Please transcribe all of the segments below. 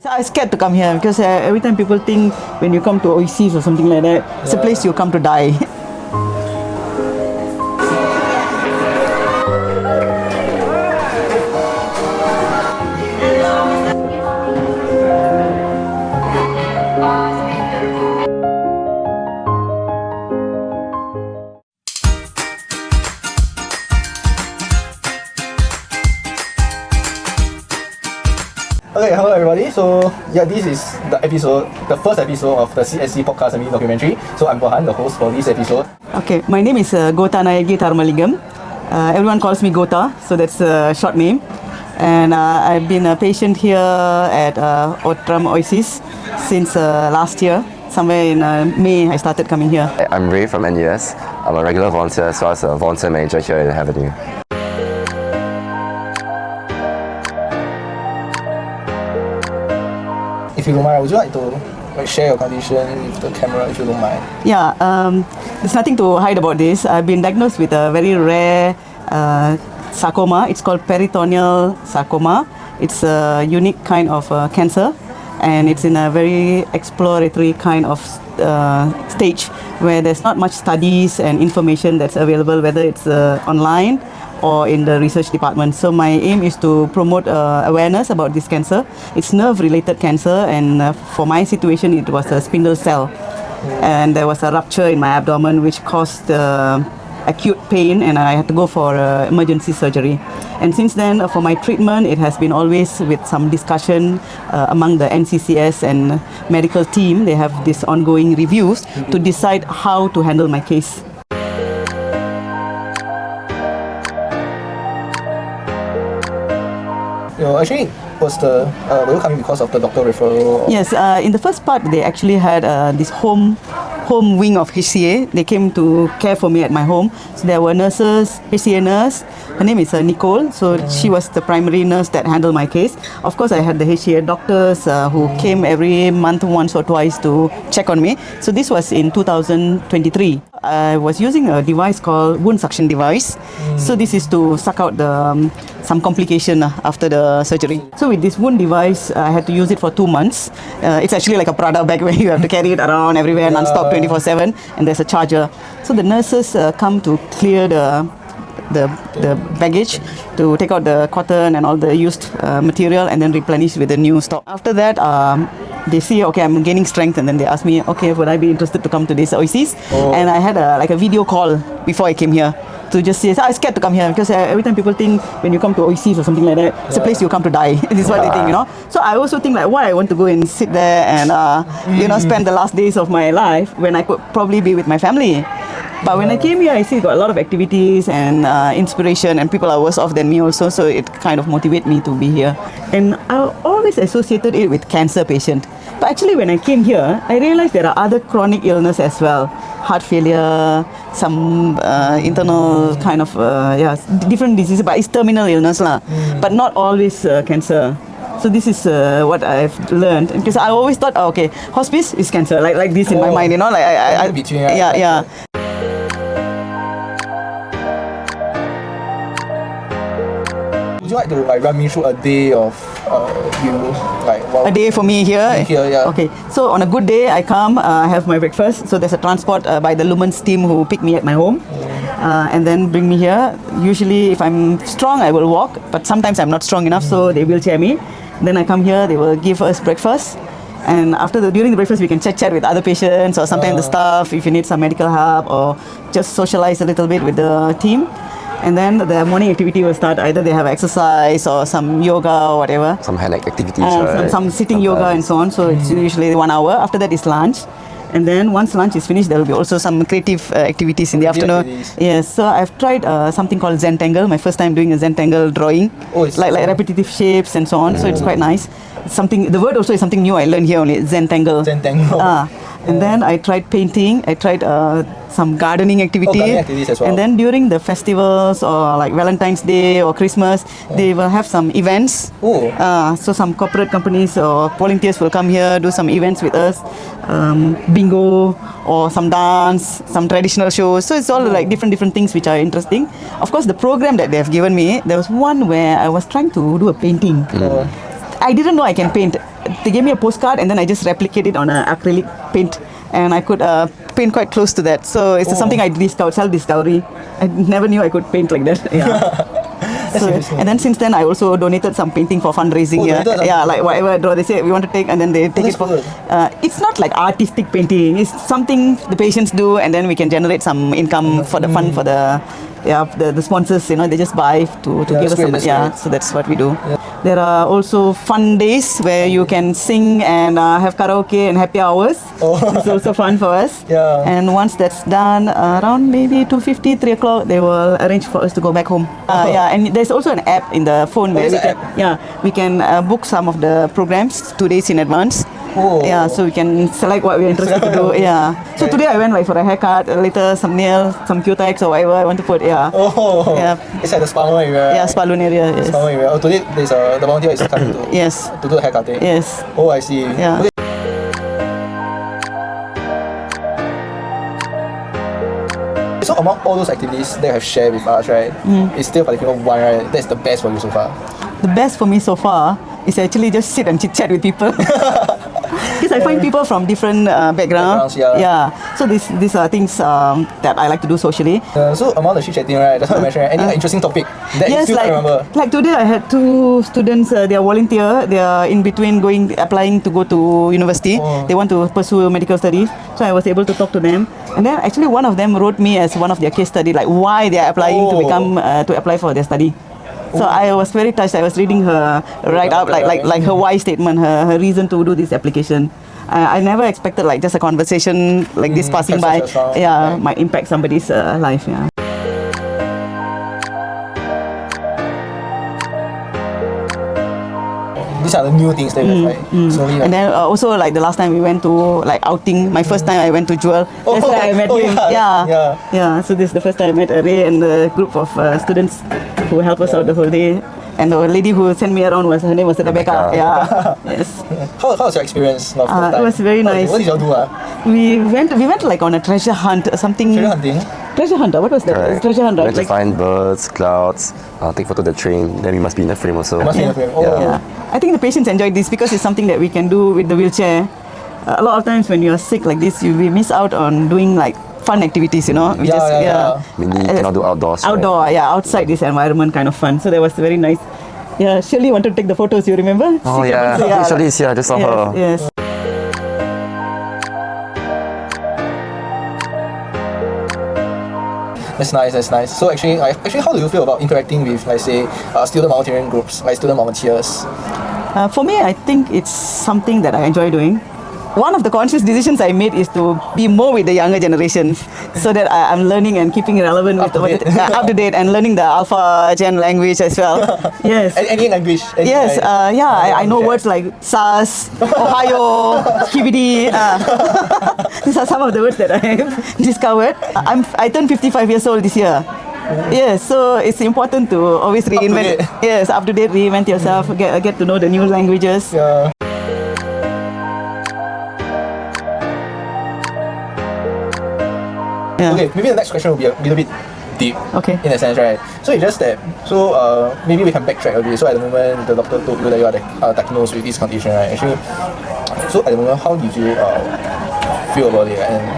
So I was scared to come here because every time people think when you come to Oasis or something like that, it's a place you come to die. Okay, hello everybody. So yeah, this is the first episode of the CSC podcast and documentary. So I'm Bohan, the host for this episode. Okay, my name is Gota Nayagi Tharmalingam. Everyone calls me Gota, so that's a short name. And I've been a patient here at Outram Oasis since last year. Somewhere in May, I started coming here. I'm Ray from NUS. I'm a regular volunteer as well as a volunteer manager here in Avenue. If you don't mind, would you like to share your condition with the camera if you don't mind? Yeah, there's nothing to hide about this. I've been diagnosed with a very rare sarcoma. It's called peritoneal sarcoma. It's a unique kind of cancer, and it's in a very exploratory kind of stage where there's not much studies and information that's available, whether it's online or in the research department. So my aim is to promote awareness about this cancer. It's nerve-related cancer, and for my situation, it was a spindle cell. And there was a rupture in my abdomen which caused acute pain, and I had to go for emergency surgery. And since then, for my treatment, it has been always with some discussion among the NCCS and medical team. They have these ongoing reviews to decide how to handle my case. Actually, were you coming because of the doctor referral? Yes, in the first part, they actually had this home wing of HCA. They came to care for me at my home. So there were nurses, HCA nurse. Her name is Nicole. So she was the primary nurse that handled my case. Of course, I had the HCA doctors who came every month, once or twice, to check on me. So this was in 2023. I was using a device called wound suction device. So this is to suck out some complication after the surgery. So with this wound device, I had to use it for 2 months. It's actually like a Prada bag where you have to carry it around everywhere non-stop 24/7, and there's a charger. So the nurses come to clear the baggage, to take out the cotton and all the used material, and then replenish with the new stock. After that, they see, okay, I'm gaining strength, and then they ask me, okay, would I be interested to come to this Oasis? And I had a video call before I came here to just say, I was scared to come here because every time people think when you come to Oasis or something like that, it's a place you come to die. This is what they think, you know. So I also think like, why I want to go and sit there and spend the last days of my life when I could probably be with my family. But when I came here, I see got a lot of activities and inspiration, and people are worse off than me also, so it kind of motivated me to be here. And I always associated it with cancer patient. But actually when I came here, I realized there are other chronic illness as well. Heart failure, some internal kind of, different diseases, but it's terminal illness lah. But not always cancer. So this is what I've learned, because I always thought, okay, hospice is cancer, like this in my mind, you know, like I between, yeah. Would you like to run me through a day of you, a day for me here? Yeah. Okay, so on a good day, I come, have my breakfast. So there's a transport by the Lumens team who pick me at my home, and then bring me here. Usually, if I'm strong, I will walk, but sometimes I'm not strong enough, so they wheelchair me. Then I come here, they will give us breakfast. And during the breakfast, we can chat with other patients, or sometimes the staff if you need some medical help, or just socialize a little bit with the team. And then the morning activity will start. Either they have exercise or some yoga or whatever. Some hand activities, right? Some sitting yoga and so on. So it's usually 1 hour. After that is lunch. And then once lunch is finished, there will be also some creative activities in the afternoon. Yes, so I've tried something called Zentangle. My first time doing a Zentangle drawing. Like repetitive shapes and so on. So it's quite nice. The word also is something new I learned here only, Zentangle. And then I tried painting. I tried some gardening activities as well. And then during the festivals or like Valentine's Day or Christmas, they will have some events. So some corporate companies or volunteers will come here, do some events with us, bingo or some dance, some traditional shows. So it's all like different things which are interesting. Of course, the program that they have given me, there was one where I was trying to do a painting. I didn't know I can paint. They gave me a postcard and then I just replicated it on an acrylic paint, and I could paint quite close to that. So it's something I discovered, self-discovery. I never knew I could paint like that. Yeah. So, and then since then I also donated some painting for fundraising. Yeah, like whatever I draw, they say we want to take, and then they take it for. It's not like artistic painting. It's something the patients do, and then we can generate some income for the fund for the sponsors. They just buy to give us some. Yeah, so that's what we do. Yeah. There are also fun days where you can sing and have karaoke and happy hours. It's also fun for us. Yeah. And once that's done, around maybe 2:50, 3 o'clock, they will arrange for us to go back home. Yeah, and there's also an app in the phone where we can book some of the programs 2 days in advance. Yeah, so we can select what we're interested to do. Yeah. So today I went like for a haircut, later some nails, some Q-tex or whatever I want to put. Yeah. Yeah. It's like the spa area. Yeah, spa area. Yes. Spa area. Today the volunteer is coming to to do the haircutting. Yes. Oh, I see. Yeah. Okay. So among all those activities that you have shared with us, right, it's still particular one, right? That's the best for you so far. The best for me so far is actually just sit and chit chat with people. Because I find people from different backgrounds. Yeah. So these are things that I like to do socially. So among the chit chatting, right, that's what I mentioned, right? Any interesting topic that you still can remember? Like today I had 2 students, they are volunteer, they are in between applying to go to university. They want to pursue medical studies. So I was able to talk to them. And then actually one of them wrote me as one of their case study, like why they are applying to apply for their study. So I was very touched. I was reading her write up, like her why statement, her reason to do this application. I never expected like just a conversation like this passing by, might impact somebody's life. Yeah. These are the new things that we have, slowly. And then also like the last time we went to like outing, my first time I went to Jewel. That's where I met him. Yeah. So this is the first time I met Ray and the group of students who helped us out the whole day. And the lady who sent me around her name was Rebecca. Yeah. Yes. How was your experience? It was very nice. What did you all do? We went like on a treasure hunt or something. Treasure hunting? Treasure hunt. What was that? Correct. Treasure hunt, right? We went to find birds, clouds, take photo of the train. Then we must be in the frame also. Must be in the frame. Yeah. I think the patients enjoyed this because it's something that we can do with the wheelchair. A lot of times when you're sick like this, we miss out on doing like fun activities, We Mainly cannot do outdoors. Outdoor, outside this environment kind of fun. So that was very nice. Yeah, Shirley wanted to take the photos, you remember? Oh yeah, Shirley is here, I just saw her. Yes. That's nice. So actually, how do you feel about interacting with, like say, student volunteering groups, like student volunteers? For me, I think it's something that I enjoy doing. One of the conscious decisions I made is to be more with the younger generation, so that I'm learning and keeping it relevant up to date, and learning the Alpha Gen language as well. Yes. Any language? I know words like SAS, Ohio, KBD. These are some of the words that I have discovered. I turned 55 years old this year. Yes, so it's important to always reinvent. Yes, up to date, reinvent yourself, get to know the new languages. Yeah. Okay, maybe the next question will be a little bit deep. Okay. In a sense, right? So it's just that. So maybe we can backtrack a bit. So at the moment, the doctor told you that you are diagnosed with this condition, right? Actually, so at the moment, how did you feel about it? And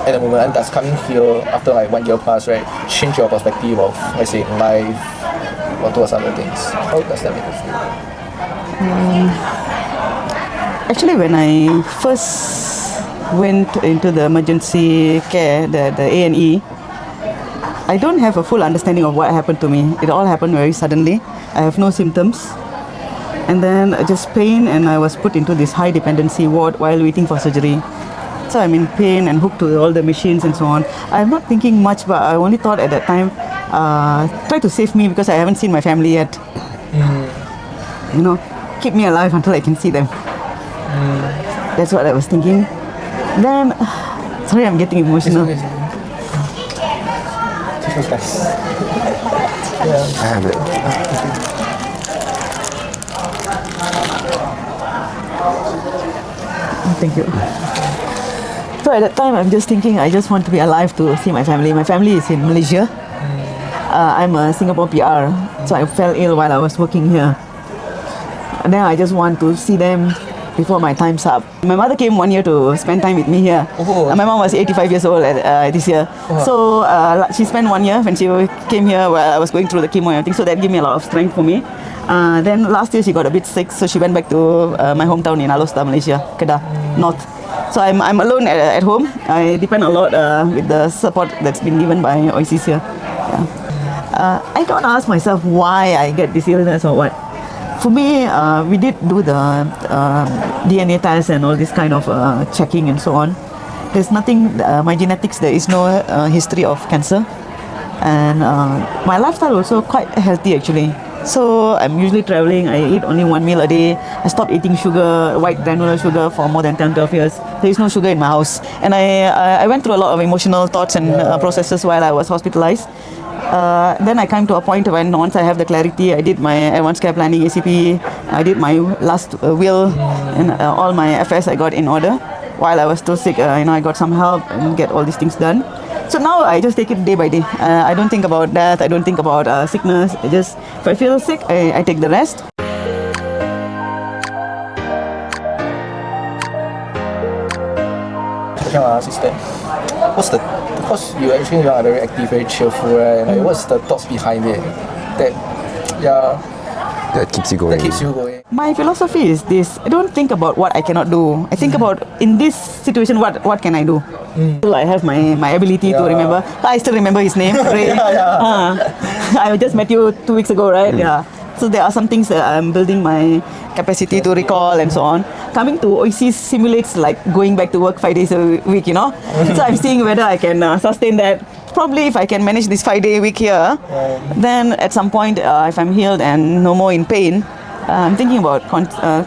at the moment, and does coming here after like 1 year plus, right, change your perspective of, let's say, life or towards other things? How does that make you feel? Actually, when I first went into the emergency care, the A&E, I don't have a full understanding of what happened to me. It all happened very suddenly. I have no symptoms. And then just pain, and I was put into this high dependency ward while waiting for surgery. So I'm in pain and hooked to all the machines and so on. I'm not thinking much, but I only thought at that time, try to save me because I haven't seen my family yet. Keep me alive until I can see them. That's what I was thinking. Then, sorry, I'm getting emotional. It feels nice. I have it. Thank you. So at that time, I'm just thinking, I just want to be alive to see my family. My family is in Malaysia. I'm a Singapore PR, so I fell ill while I was working here. And then I just want to see them before my time's up. My mother came 1 year to spend time with me here. Oh. My mom was 85 years old this year. So she spent 1 year when she came here while I was going through the chemo and everything. So that gave me a lot of strength for me. Then last year she got a bit sick, so she went back to my hometown in Alostar, Malaysia, Kedah, North. So I'm alone at home. I depend a lot with the support that's been given by OICs here. Yeah. I don't ask myself why I get this illness or what. For me, we did do the DNA test and all this kind of checking and so on. There's nothing, my genetics, there is no history of cancer. And my lifestyle also quite healthy actually. So I'm usually traveling, I eat only 1 meal a day. I stopped eating sugar, white granular sugar for more than 10-12 years. There is no sugar in my house. And I went through a lot of emotional thoughts and processes while I was hospitalized. Then I came to a point when once I have the clarity, I did my advanced care planning, ACP, I did my last will, and all my affairs I got in order. While I was still sick, I got some help and get all these things done. So now I just take it day by day. I don't think about death, I don't think about sickness. If I feel sick, I take the rest. Sister, because you actually are very active, very cheerful, right? Like, what's the thoughts behind it That keeps you going. going? My philosophy is this: I don't think about what I cannot do. I think about in this situation what can I do. I have my ability to remember. I still remember his name. Ray. I just met you 2 weeks ago, right? Yeah. So there are some things that I'm building my capacity to recall and so on. Coming to OIC simulates like going back to work 5 days a week, So I'm seeing whether I can sustain that. Probably if I can manage this 5-day week here, then at some point if I'm healed and no more in pain, I'm thinking about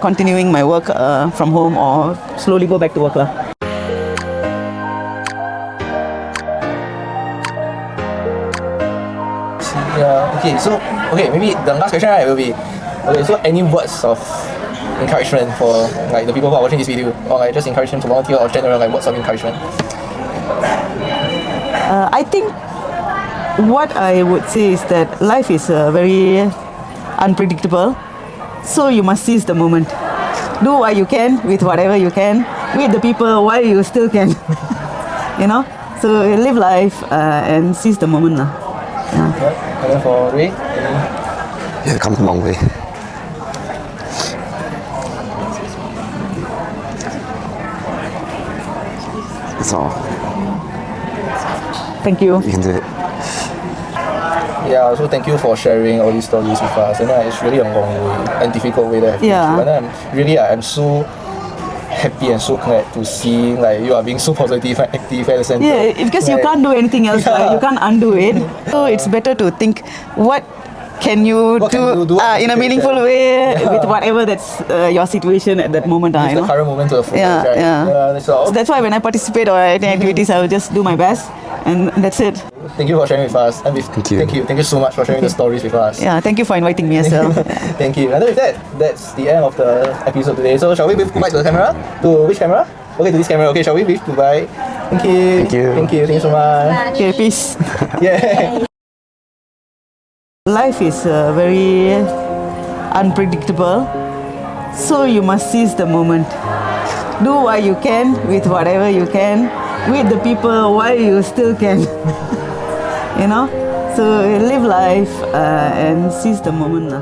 continuing my work from home or slowly go back to work. Okay, maybe the last question will be, so any words of encouragement for like the people who are watching this video, or like just encourage them to volunteer, or general like words of encouragement? I think what I would say is that life is very unpredictable, so you must seize the moment. Do what you can with whatever you can, with the people while you still can. So live life and seize the moment. And then for Ray? Yeah, come a long way. That's all. Thank you. You can do it. Yeah, so thank you for sharing all these stories with us. And it's really a long way and difficult way that I've been through. And I'm so happy and so glad to see like you are being so positive and active at the center. Yeah, because you can't do anything else, right? You can't undo it. So it's better to think what can you do in a meaningful way with whatever that's your situation at that moment. The current moment to the fullest, right? So that's why when I participate or any activities, I will just do my best, and that's it. Thank you for sharing with us. And thank you so much for sharing the stories with us. Yeah, thank you for inviting me as well. Thank you. And with that, that's the end of the episode today. So shall we wave goodbye to the camera? To which camera? Okay, to this camera. Okay, shall we wave goodbye? Thank you. Thank you. Thank you. Thank you so much. Okay, peace. Yeah. Life is very unpredictable, so you must seize the moment. Do what you can with whatever you can, with the people while you still can. So live life and seize the moment.